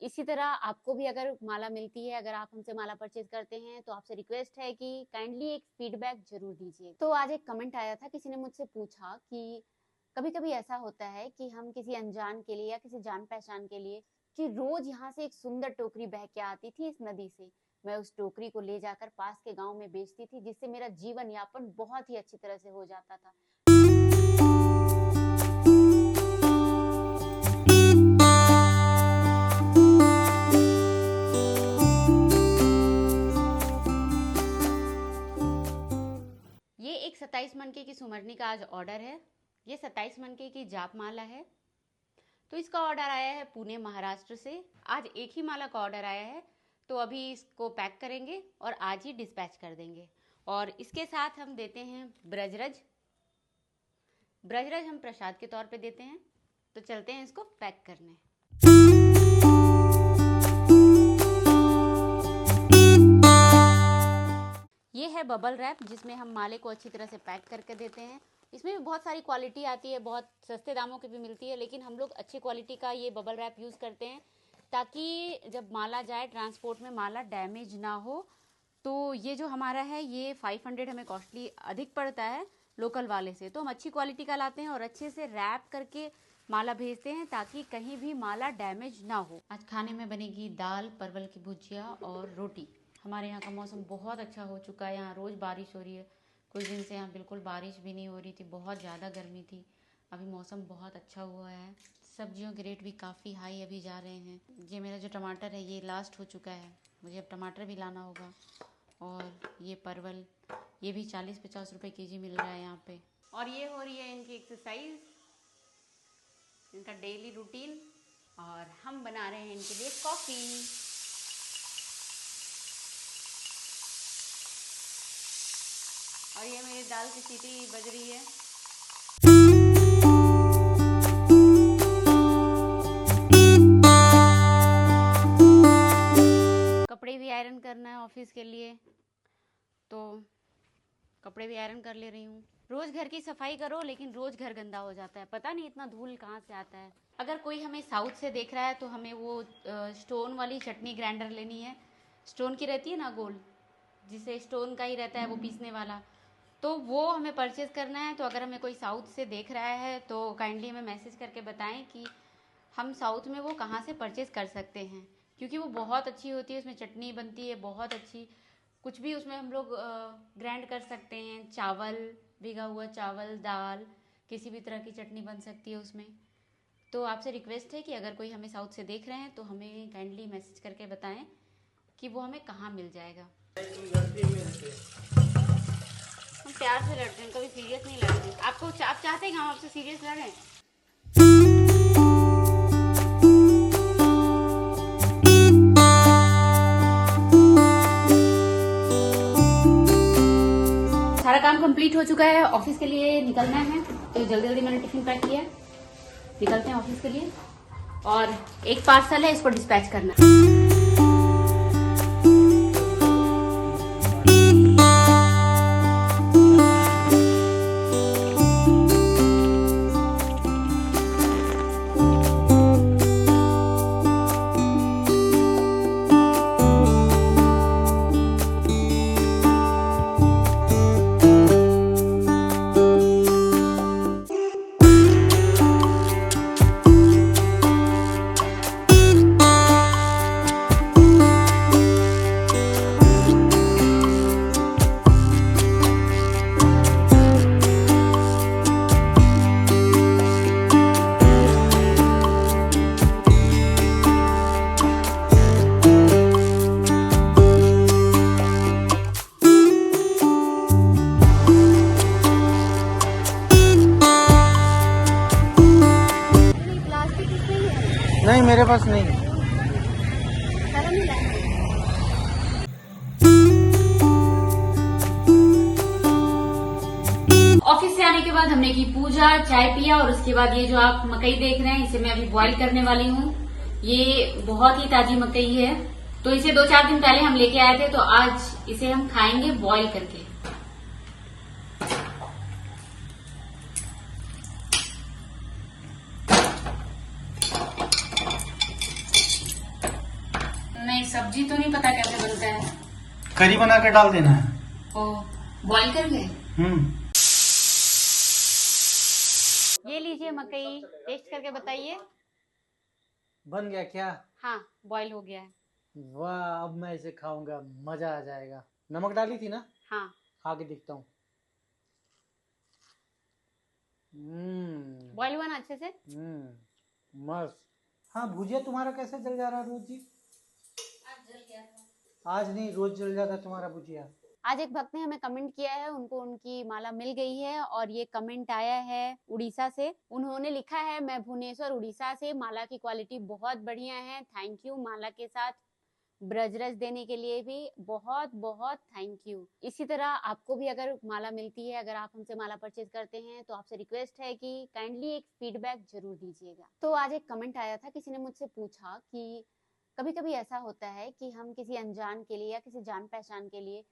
इसी तरह आपको भी अगर माला मिलती है, अगर आप हमसे माला परचेज करते हैं तो आपसे रिक्वेस्ट है कि काइंडली एक फीडबैक जरूर दीजिए। तो आज एक कमेंट आया था, किसी ने मुझसे पूछा कि कभी-कभी ऐसा होता है कि हम किसी अनजान के लिए या किसी जान पहचान के लिए कि रोज यहाँ से एक सुंदर टोकरी बह के आती थी इस नदी से, मैं उस टोकरी को ले जाकर पास के गांव में बेचती थी, जिससे मेरा जीवन यापन बहुत ही अच्छी तरह से हो जाता था। ये एक 27 मनके की सुमरनी का आज ऑर्डर है। ये 27 मनके की जाप माला है। तो इसका ऑर्डर आया है पुणे महाराष्ट्र से। आज एक ही माला का ऑर्डर आया है, तो अभी इसको पैक करेंगे और आज ही डिस्पैच कर देंगे। और इसके साथ हम देते हैं ब्रजरज। ब्रजरज हम प्रसाद के तौर पे देते हैं। तो चलते हैं इसको पैक करने। ये है बबल रैप, जिसमें हम माले को अच्छी तरह से पैक करके देते हैं। इसमें भी बहुत सारी क्वालिटी आती है, बहुत सस्ते दामों की भी मिलती है, लेकिन हम लोग अच्छी क्वालिटी का ये बबल रैप यूज़ करते हैं ताकि जब माला जाए ट्रांसपोर्ट में माला डैमेज ना हो। तो ये जो हमारा है ये 500 हमें कॉस्टली अधिक पड़ता है लोकल वाले से, तो हम अच्छी क्वालिटी का लाते हैं और अच्छे से रैप करके माला भेजते हैं ताकि कहीं भी माला डैमेज ना हो। आज खाने में बनेगी दाल, परवल की भुजिया और रोटी। हमारे यहाँ का मौसम बहुत अच्छा हो चुका है, यहाँ रोज़ बारिश हो रही है। कुछ दिन से यहाँ बिल्कुल बारिश भी नहीं हो रही थी, बहुत ज़्यादा गर्मी थी। अभी मौसम बहुत अच्छा हुआ है। सब्जियों के रेट भी काफ़ी हाई अभी जा रहे हैं। ये मेरा जो टमाटर है ये लास्ट हो चुका है, मुझे अब टमाटर भी लाना होगा। और ये परवल, ये भी 40-50 रुपये केजी मिल रहा है यहाँ पे। और ये हो रही है इनकी एक्सरसाइज, इनका डेली रूटीन। और हम बना रहे हैं इनके लिए कॉफ़ी। और ये मेरी दाल की सीटी बज रही है। कपड़े भी आयरन करना है ऑफिस के लिए, तो कपड़े भी आयरन कर ले रही हूँ। रोज घर की सफाई करो लेकिन रोज घर गंदा हो जाता है, पता नहीं इतना धूल कहाँ से आता है। अगर कोई हमें साउथ से देख रहा है तो हमें वो स्टोन वाली चटनी ग्राइंडर लेनी है। स्टोन की रहती है ना गोल, जिसे स्टोन का ही रहता है वो पीसने वाला, तो वो हमें परचेज़ करना है। तो अगर हमें कोई साउथ से देख रहा है तो काइंडली हमें मैसेज करके बताएं कि हम साउथ में वो कहाँ से परचेज़ कर सकते हैं, क्योंकि वो बहुत अच्छी होती है। उसमें चटनी बनती है बहुत अच्छी, कुछ भी उसमें हम लोग ग्राइंड कर सकते हैं। चावल, भिगा हुआ चावल, दाल, किसी भी तरह की चटनी बन सकती है उसमें। तो आपसे रिक्वेस्ट है कि अगर कोई हमें साउथ से देख रहे हैं तो हमें काइंडली मैसेज करके बताएं कि वो हमें कहाँ मिल जाएगा। हम प्यार से लड़ते हैं, कभी सीरियस नहीं लड़ते। आप चाहते हैं कि हम आपसे सीरियस लड़ें? सारा काम कंप्लीट हो चुका है, ऑफिस के लिए निकलना है। तो जल्दी जल्दी मैंने टिफिन पैक किया, निकलते हैं ऑफिस के लिए। और एक पार्सल है, इसको डिस्पैच करना है। नहीं, मेरे पास नहीं है। ऑफिस से आने के बाद हमने की पूजा, चाय पिया और उसके बाद ये जो आप मकई देख रहे हैं इसे मैं अभी बॉईल करने वाली हूँ। ये बहुत ही ताजी मकई है, तो इसे 2-4 दिन पहले हम लेके आए थे, तो आज इसे हम खाएंगे बॉईल करके। सब्जी तो नहीं पता कैसे बनता है। करी बना के डाल देना है। ओ, बॉईल करके। ये लीजिए मकई, टेस्ट करके बताइए। बन गया क्या? हाँ, बॉईल हो गया है। वाह, अब मैं इसे खाऊंगा, मजा आ जाएगा। नमक डाली थी ना? हाँ। खा के दिखता हूँ। बॉईल हुआ ना अच्छे से? मस्त। हाँ, भुजिया तुम्हारा कैसे जल जा रहा है रोज जी? आज जल गया था। आज नहीं, रोज जल जाता तुम्हारा भुजिया। आज एक भक्त ने हमें कमेंट किया है, उनको उनकी माला मिल गई है और ये कमेंट आया है उड़ीसा से। उन्होंने लिखा है, मैं भुवनेश्वर उड़ीसा से, माला की क्वालिटी बहुत बढ़िया है, थैंक यू। माला के साथ ब्रजरस देने के लिए भी बहुत बहुत थैंक यू। इसी तरह आपको भी अगर माला मिलती है, अगर आप हमसे माला परचेज करते हैं तो आपसे रिक्वेस्ट है कि काइंडली एक फीडबैक जरूर दीजिएगा। तो आज एक कमेंट आया था, किसी ने मुझसे पूछा कि कभी कभी ऐसा होता है कि हम किसी अनजान के लिए या किसी जान पहचान के लिए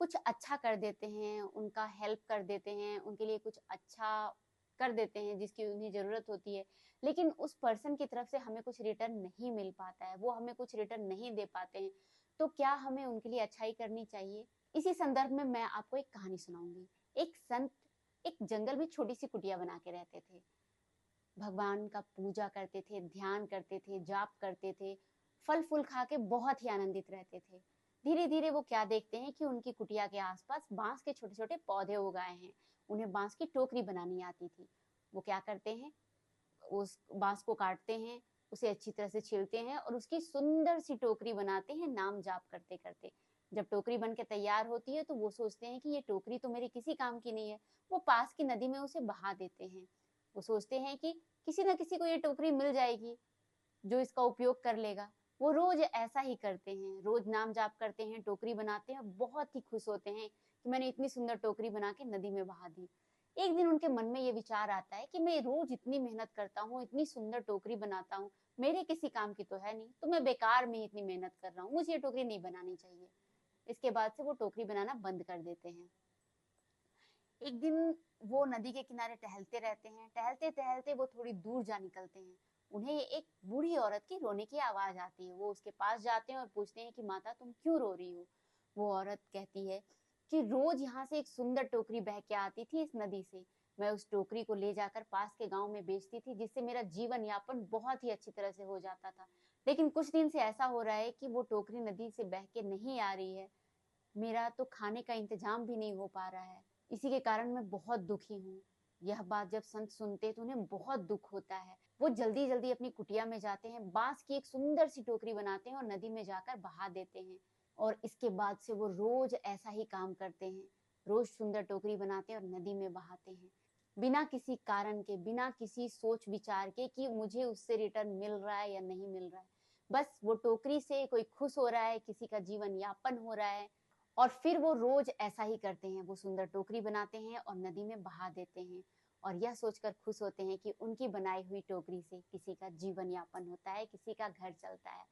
कुछ अच्छा कर देते हैं, उनका हेल्प कर देते हैं, उनके लिए कुछ अच्छा कर देते हैं जिसकी उन्हें जरूरत होती है, लेकिन उस पर्सन की तरफ से हमें कुछ रिटर्न नहीं मिल पाता है, वो हमें कुछ रिटर्न नहीं दे पाते हैं, तो क्या हमें उनके लिए अच्छाई करनी चाहिए? इसी संदर्भ में मैं आपको एक कहानी सुनाऊंगी। एक संत एक जंगल में छोटी सी कुटिया बना के रहते थे। भगवान का पूजा करते थे, ध्यान करते थे, जाप करते थे, फल फूल खा के बहुत ही आनंदित रहते थे। धीरे धीरे वो क्या देखते हैं कि उनकी कुटिया के आसपास बांस के छोटे छोटे पौधे उगाए हैं। उन्हें बांस की टोकरी बनानी आती थी। वो क्या करते हैं, उस बांस को काटते हैं, उसे अच्छी तरह से छीलते हैं और उसकी सुंदर सी टोकरी बनाते हैं, नाम जाप करते करते। जब टोकरी बन के तैयार होती है तो वो सोचते हैं कि ये टोकरी तो मेरे किसी काम की नहीं है। वो पास की नदी में उसे बहा देते हैं। वो सोचते हैं कि किसी न किसी को ये टोकरी मिल जाएगी जो इसका उपयोग कर लेगा। वो रोज ऐसा ही करते हैं, रोज नाम जाप करते हैं, टोकरी बनाते हैं, बहुत ही खुश होते हैं कि मैंने इतनी सुंदर टोकरी बना के नदी में बहा दी। एक दिन उनके मन में ये विचार आता है कि मैं रोज इतनी मेहनत करता हूँ, इतनी सुंदर टोकरी बनाता हूँ, मेरे किसी काम की तो है नहीं, तो मैं बेकार में ही इतनी मेहनत कर रहा हूँ, मुझे ये टोकरी नहीं बनानी चाहिए। इसके बाद से वो टोकरी बनाना बंद कर देते हैं। एक दिन वो नदी के किनारे टहलते रहते हैं, टहलते टहलते वो थोड़ी दूर जा निकलते हैं। उन्हें एक बूढ़ी औरत की रोने की आवाज आती है। वो उसके पास जाते हैं और पूछते हैं कि माता तुम क्यों रो रही हो? वो औरत कहती है कि रोज यहाँ से एक सुंदर टोकरी बह के आती थी इस नदी से। मैं उस टोकरी को ले जाकर पास के गांव में बेचती थी, जिससे मेरा जीवन यापन बहुत ही अच्छी तरह से हो जाता था। लेकिन कुछ दिन से ऐसा हो रहा है कि वो टोकरी नदी से बह के नहीं आ रही है। मेरा तो खाने का इंतजाम भी नहीं हो पा रहा है। इसी के कारण मैं बहुत दुखी हूँ। यह बात जब संत सुनते तो उन्हें बहुत दुख होता है। वो जल्दी जल्दी अपनी कुटिया में जाते हैं, बांस की एक सुंदर सी टोकरी बनाते हैं और नदी में जाकर बहा देते हैं। और इसके बाद से वो रोज ऐसा ही काम करते हैं, रोज सुंदर टोकरी बनाते हैं और नदी में बहाते हैं, बिना किसी कारण के, बिना किसी सोच विचार के कि मुझे उससे रिटर्न मिल रहा है या नहीं मिल रहा है। बस वो टोकरी से कोई खुश हो रहा है, किसी का जीवन यापन हो रहा है, और फिर वो रोज ऐसा ही करते हैं। वो सुंदर टोकरी बनाते हैं और नदी में बहा देते हैं और यह सोचकर खुश होते हैं कि उनकी बनाई हुई टोकरी से किसी का जीवन यापन होता है, किसी का घर चलता है।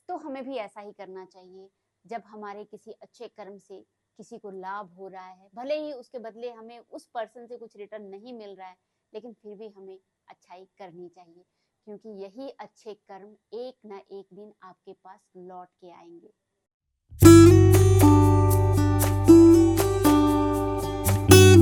तो हमें भी ऐसा ही करना चाहिए। जब हमारे किसी अच्छे कर्म से किसी को लाभ हो रहा है, भले ही उसके बदले हमें उस पर्सन से कुछ रिटर्न नहीं मिल रहा है, लेकिन फिर भी हमें अच्छाई करनी चाहिए, क्योंकि यही अच्छे कर्म एक ना एक दिन आपके पास लौट के आएंगे।